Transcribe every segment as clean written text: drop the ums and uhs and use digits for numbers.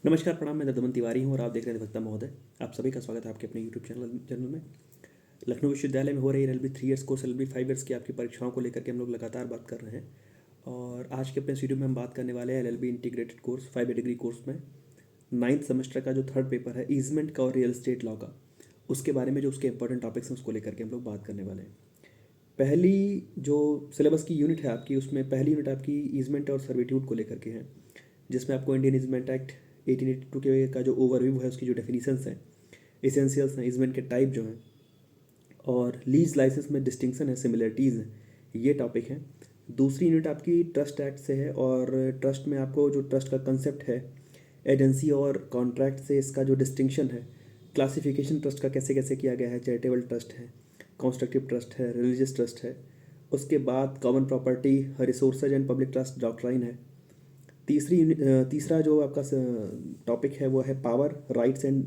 नमस्कार, प्रणाम। मैं दमन तिवारी हूँ और आप देख रहे हैं अधिवक्ता महोदय। आप सभी का स्वागत है आपके अपने यूट्यूब चैनल में। लखनऊ विश्वविद्यालय में हो रही LLB 3 years course, LLB 5 years की आपकी परीक्षाओं को लेकर के हम लोग लगातार बात कर रहे हैं। और आज के अपने वीडियो में हम बात करने वाले हैं LLB integrated course 5 degree course में 9th सेमेस्टर का जो थर्ड पेपर है ईजमेंट का और रियल एस्टेट लॉ का, उसके बारे में जो उसके इंपॉर्टेंट टॉपिक्स हैं उसको लेकर के हम लोग बात करने वाले हैं। पहली जो सिलेबस की यूनिट है आपकी, उसमें पहली यूनिट आपकी ईजमेंट और सर्विट्यूड को लेकर के है, जिसमें आपको इंडियन ईजमेंट एक्ट 1882 के का जो ओवरव्यू है, उसकी जो डेफिनीशंस हैं, एसेंशियल्स हैं, ईजमेंट के टाइप जो हैं, और लीज लाइसेंस में डिस्टिंक्शन है, सिमिलरिटीज़ हैं, ये टॉपिक हैं। दूसरी यूनिट आपकी ट्रस्ट एक्ट से है और ट्रस्ट में आपको जो ट्रस्ट का कंसेप्ट है, एजेंसी और कॉन्ट्रैक्ट से इसका जो डिस्टिंक्शन है, क्लासिफिकेशन ट्रस्ट का कैसे कैसे किया गया है, चैरिटेबल ट्रस्ट है, कंस्ट्रक्टिव ट्रस्ट है, रिलीजियस ट्रस्ट है। उसके बाद common property, resources and public trust doctrine है। तीसरा जो आपका टॉपिक है वो है power, rights and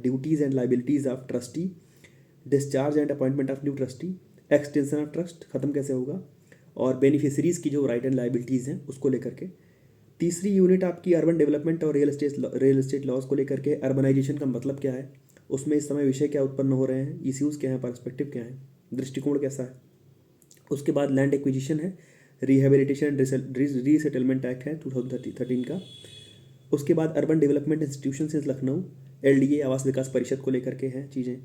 duties and liabilities of trustee, discharge and appointment of new trustee, extension of trust ख़त्म कैसे होगा, और बेनिफिशरीज़ की जो राइट एंड लाइबिलिटीज़ हैं उसको लेकर के। तीसरी यूनिट आपकी अर्बन डेवलपमेंट और रियल एस्टेट लॉज को लेकर के, अर्बनाइजेशन का मतलब क्या है, उसमें इस समय विषय क्या उत्पन्न हो रहे हैं, इश्यूज़ क्या हैं, पर्सपेक्टिव क्या है, दृष्टिकोण कैसा है। उसके बाद लैंड एक्विजिशन है, रिहेबिलिटेशन एंड रीसेटलमेंट एक्ट है 2013 का। उसके बाद अर्बन डेवलपमेंट इंस्टीट्यूशन से लखनऊ, LDA आवास विकास परिषद को लेकर के हैं चीज़ें।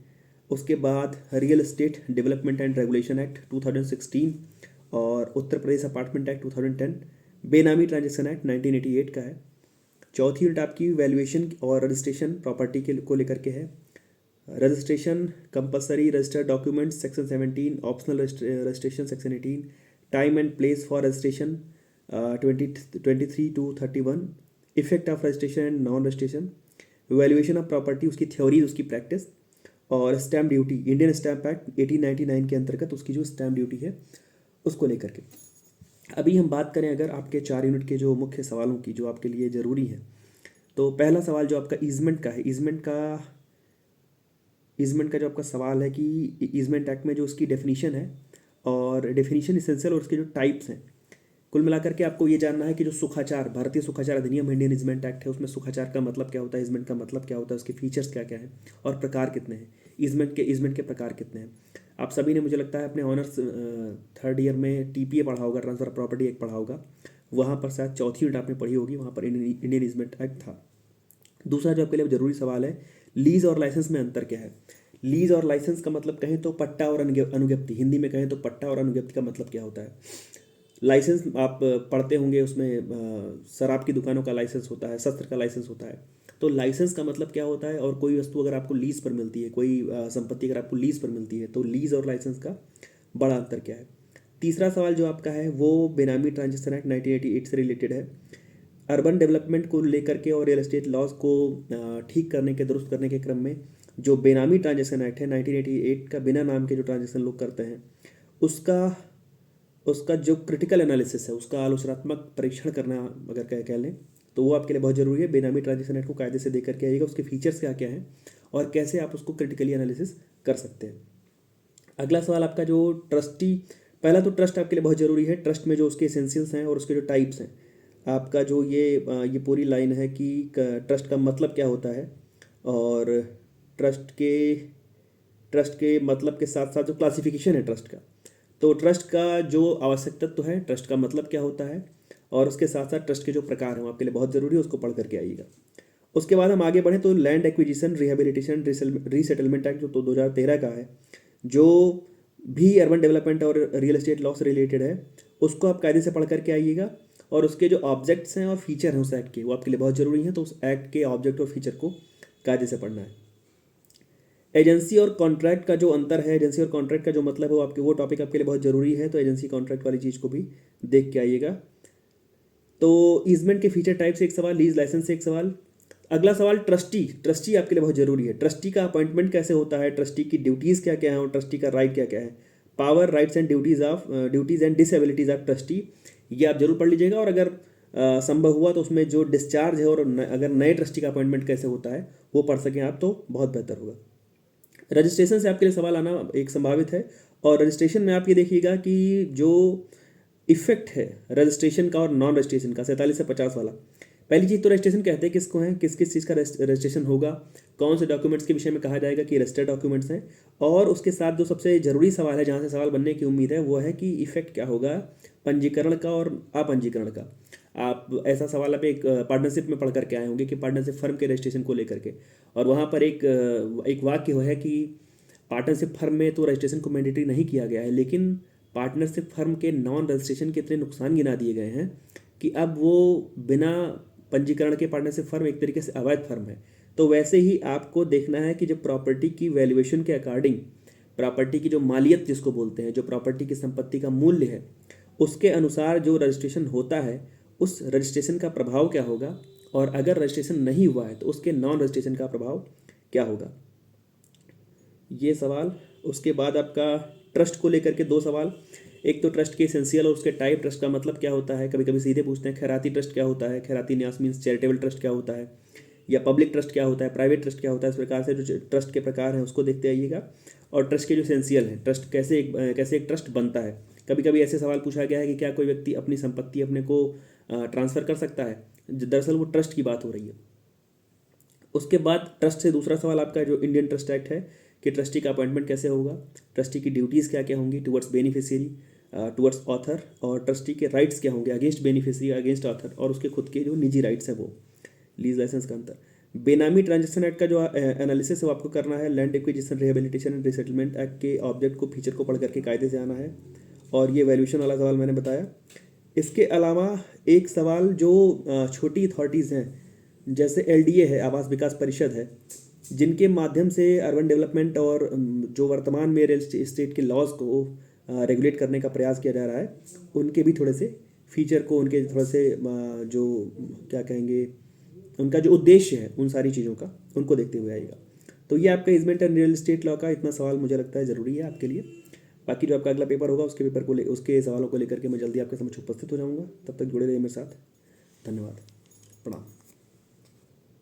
उसके बाद real estate development and regulation act 2016 और उत्तर प्रदेश अपार्टमेंट एक्ट 2010, बेनामी ट्रांजेक्शन एक्ट 1988 का है। चौथी यूनिट आपकी वैल्यूएशन और रजिस्ट्रेशन प्रॉपर्टी के को लेकर के है। Registration compulsory registered documents section 17, optional registration section 18, time and place for registration 23 to 31, effect of registration and non registration, valuation of property, उसकी थ्योरी, उसकी प्रैक्टिस, और stamp duty, Indian stamp act 1899 के अंतर्गत उसकी जो स्टैम्प ड्यूटी है उसको लेकर के। अभी हम बात करें अगर आपके 4 यूनिट के जो मुख्य सवालों की जो आपके लिए ज़रूरी है, तो पहला सवाल जो आपका ईजमेंट का है, ईजमेंट का जो आपका सवाल है कि ईजमेंट एक्ट में जो उसकी डेफिनीशन है और डेफिनीशन इसेंशियल और उसके जो टाइप्स हैं, कुल मिलाकर के आपको ये जानना है कि जो सुखाचार, भारतीय सुखाचार अधिनियम, इंडियन ईजमेंट एक्ट है, उसमें सुखाचार का मतलब क्या होता है, ईजमेंट का मतलब क्या होता है, उसके फीचर्स क्या क्या हैं और प्रकार कितने हैं, ईजमेंट के प्रकार कितने हैं। आप सभी ने मुझे लगता है अपने ऑनर्स थर्ड ईयर में TPA पढ़ा होगा, ट्रांसफर ऑफ प्रॉपर्टी एक्ट पढ़ा होगा, वहाँ पर शायद चौथी यूनिट आपने पढ़ी होगी, वहाँ पर इंडियन ईजमेंट एक्ट था। दूसरा जो आपके लिए ज़रूरी सवाल है, लीज और लाइसेंस में अंतर क्या है। लीज और लाइसेंस का मतलब कहें तो पट्टा और अनुज्ञप्ति, हिंदी में कहें तो पट्टा और अनुज्ञप्ति का मतलब क्या होता है। लाइसेंस आप पढ़ते होंगे, उसमें शराब की दुकानों का लाइसेंस होता है, शस्त्र का लाइसेंस होता है। तो लाइसेंस का मतलब क्या होता है, और कोई वस्तु अगर आपको लीज पर मिलती है, कोई संपत्ति अगर आपको लीज पर मिलती है, तो लीज और लाइसेंस का बड़ा अंतर क्या है। तीसरा सवाल जो आपका है वो बेनामी ट्रांजेक्शन एक्ट 1988 से रिलेटेड है। अर्बन डेवलपमेंट को लेकर के और रियल एस्टेट लॉज को ठीक करने के, दुरुस्त करने के क्रम में जो बेनामी ट्रांजेक्शन एक्ट है 1988 का, बिना नाम के जो ट्रांजेक्शन लोग करते हैं, उसका जो क्रिटिकल एनालिसिस है, उसका आलोचनात्मक परीक्षण करना अगर कह लें, तो वो आपके लिए बहुत ज़रूरी है। बेनामी ट्रांजेक्शन एक्ट को कायदे से देख करके आइएगा, उसके फीचर्स क्या क्या हैं और कैसे आप उसको क्रिटिकली एनालिसिस कर सकते हैं। अगला सवाल आपका जो ट्रस्टी, पहला तो ट्रस्ट आपके लिए बहुत ज़रूरी है। ट्रस्ट में जो उसके एसेंशियल्स हैं और उसके जो टाइप्स हैं, आपका जो ये पूरी लाइन है कि ट्रस्ट का मतलब क्या होता है, और ट्रस्ट के मतलब के साथ साथ जो क्लासिफिकेशन है ट्रस्ट का, तो ट्रस्ट का जो आवश्यक तत्व है, ट्रस्ट का मतलब क्या होता है, और उसके साथ साथ ट्रस्ट के जो प्रकार हैं वो आपके लिए बहुत ज़रूरी है, उसको पढ़ करके आइएगा। उसके बाद हम आगे बढ़ें तो land acquisition, rehabilitation, resettlement act जो तो 2013 का है, जो भी अर्बन डेवलपमेंट और रियल एस्टेट लॉ से रिलेटेड है, उसको आप कायदे से पढ़ करके आइएगा। और उसके जो ऑब्जेक्ट्स हैं और फीचर हैं उस एक्ट के, वो आपके लिए बहुत ज़रूरी हैं, तो उस एक्ट के ऑब्जेक्ट और फीचर को कायदे से पढ़ना है। एजेंसी और कॉन्ट्रैक्ट का जो अंतर है, एजेंसी और कॉन्ट्रैक्ट का जो मतलब है, वो टॉपिक आपके लिए बहुत ज़रूरी है, तो एजेंसी कॉन्ट्रैक्ट वाली चीज़ को भी देख के आइएगा। तो ईजमेंट के फीचर टाइप से एक सवाल, लीज लाइसेंस से एक सवाल। अगला सवाल ट्रस्टी आपके लिए बहुत ज़रूरी है। ट्रस्टी का अपॉइंटमेंट कैसे होता है, ट्रस्टी की ड्यूटीज़ क्या क्या है और ट्रस्टी का राइट क्या क्या है, power, rights and duties and disabilities of trustee, ये आप जरूर पढ़ लीजिएगा। और अगर संभव हुआ तो उसमें जो डिस्चार्ज है और अगर नए ट्रस्टी का अपॉइंटमेंट कैसे होता है वो पढ़ सकें आप, तो बहुत बेहतर होगा। रजिस्ट्रेशन से आपके लिए सवाल आना एक संभावित है, और रजिस्ट्रेशन में आप ये देखिएगा कि जो इफेक्ट है रजिस्ट्रेशन का और नॉन रजिस्ट्रेशन का, 47 से 50 वाला, पहली चीज़ तो रजिस्ट्रेशन कहते हैं किसको है, किस किस चीज़ का रजिस्ट्रेशन होगा, कौन से डॉक्यूमेंट्स के विषय में कहा जाएगा कि रजिस्टर्ड डॉक्यूमेंट्स हैं, और उसके साथ जो सबसे ज़रूरी सवाल है, जहाँ से सवाल बनने की उम्मीद है, वो है कि इफेक्ट क्या होगा पंजीकरण का और अपंजीकरण का। आप ऐसा सवाल आप एक पार्टनरशिप में पढ़ करके आए होंगे कि पार्टनरशिप फर्म के रजिस्ट्रेशन को लेकर के, और वहाँ पर एक वाक्य है कि पार्टनरशिप फर्म में तो रजिस्ट्रेशन को मैंडेटरी नहीं किया गया है, लेकिन पार्टनरशिप फर्म के नॉन रजिस्ट्रेशन के इतने नुकसान गिना दिए गए हैं कि अब वो बिना पंजीकरण के पार्टनरशिप फर्म एक तरीके से अवैध फर्म है। तो वैसे ही आपको देखना है कि जब प्रॉपर्टी की वैल्यूएशन के अकॉर्डिंग, प्रॉपर्टी की जो मालियत जिसको बोलते हैं, जो प्रॉपर्टी की संपत्ति का मूल्य है, उसके अनुसार जो रजिस्ट्रेशन होता है, उस रजिस्ट्रेशन का प्रभाव क्या होगा, और अगर रजिस्ट्रेशन नहीं हुआ है तो उसके नॉन रजिस्ट्रेशन का प्रभाव क्या होगा, ये सवाल। उसके बाद आपका ट्रस्ट को लेकर के दो सवाल, एक तो ट्रस्ट के एसेंशियल और उसके टाइप, ट्रस्ट का मतलब क्या होता है, कभी कभी सीधे पूछते हैं खैराती ट्रस्ट क्या होता है, खैराती न्यास मीन्स चैरिटेबल ट्रस्ट क्या होता है, या पब्लिक ट्रस्ट क्या होता है, प्राइवेट ट्रस्ट क्या होता है। इस प्रकार से जो ट्रस्ट के प्रकार हैं उसको देखते आइएगा, और ट्रस्ट के जो एसेंशियल हैं, ट्रस्ट कैसे एक ट्रस्ट बनता है। कभी कभी ऐसे सवाल पूछा गया है कि क्या कोई व्यक्ति अपनी संपत्ति अपने को ट्रांसफ़र कर सकता है, दरअसल वो ट्रस्ट की बात हो रही है। उसके बाद ट्रस्ट से दूसरा सवाल आपका जो इंडियन ट्रस्ट एक्ट है कि ट्रस्टी का अपॉइंटमेंट कैसे होगा, ट्रस्टी की ड्यूटीज़ क्या क्या होंगी टुवर्ड्स बेनिफिशियरी, टुवर्ड्स ऑथर, और ट्रस्टी के राइट्स क्या होंगे अगेंस्ट बेनिफिशियरी, अगेंस्ट ऑथर, और उसके खुद के जो निजी राइट्स हैं वो, लीज लाइसेंस का अंतर। बेनामी ट्रांजेक्शन एक्ट का जो एनालिसिस है वो आपको करना है, land acquisition rehabilitation and resettlement act के ऑब्जेक्ट को फीचर को पढ़ करके कायदे से आना है, और ये वैल्यूएशन वाला सवाल मैंने बताया। इसके अलावा एक सवाल जो छोटी अथॉरिटीज़ हैं, जैसे एलडीए है, आवास विकास परिषद है, जिनके माध्यम से अर्बन डेवलपमेंट और जो वर्तमान में रियल एस्टेट के लॉज को रेगुलेट करने का प्रयास किया जा रहा है, उनके भी थोड़े से फीचर को, उनके थोड़े से जो क्या कहेंगे, उनका जो उद्देश्य है उन सारी चीज़ों का, उनको देखते हुए आएगा। तो ये आपका easement and real estate law का इतना सवाल मुझे लगता है ज़रूरी है आपके लिए। बाकी जो आपका अगला पेपर होगा उसके सवालों को लेकर के मैं जल्दी आपके समक्ष उपस्थित हो जाऊँगा। तब तक जुड़े रहिए मेरे साथ। धन्यवाद, प्रणाम।